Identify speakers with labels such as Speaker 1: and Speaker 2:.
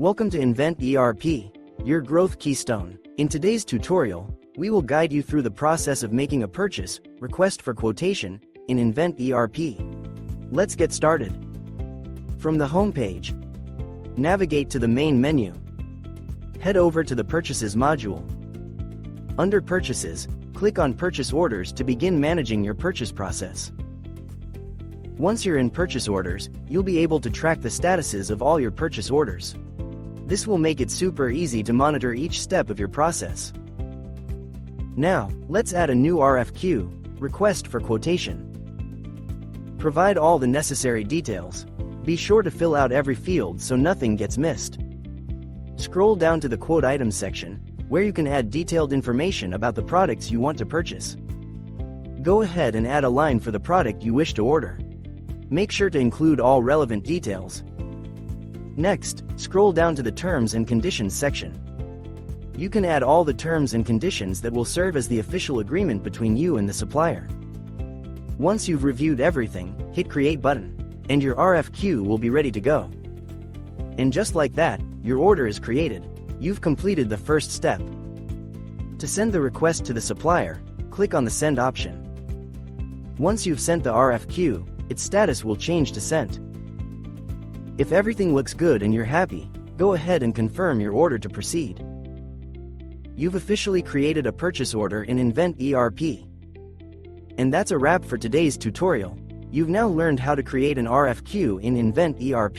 Speaker 1: Welcome to Invent ERP, your growth keystone. In today's tutorial, we will guide you through the process of making a purchase request for quotation in Invent ERP. Let's get started. From the home page, navigate to the main menu. Head over to the Purchases module. Under Purchases, click on Purchase Orders to begin managing your purchase process. Once you're in Purchase Orders, you'll be able to track the statuses of all your purchase orders. This will make it super easy to monitor each step of your process. Now, let's add a new RFQ, request for quotation. Provide all the necessary details. Be sure to fill out every field so nothing gets missed. Scroll down to the Quote Items section, where you can add detailed information about the products you want to purchase. Go ahead and add a line for the product you wish to order. Make sure to include all relevant details. Next, scroll down to the Terms and Conditions section. You can add all the terms and conditions that will serve as the official agreement between you and the supplier. Once you've reviewed everything, hit Create button, and your RFQ will be ready to go. And just like that, your order is created. You've completed the first step. To send the request to the supplier, click on the Send option. Once you've sent the RFQ, its status will change to Sent. If everything looks good and you're happy, go ahead and confirm your order to proceed. You've officially created a purchase order in Invent ERP. And that's a wrap for today's tutorial. You've now learned how to create an RFQ in Invent ERP.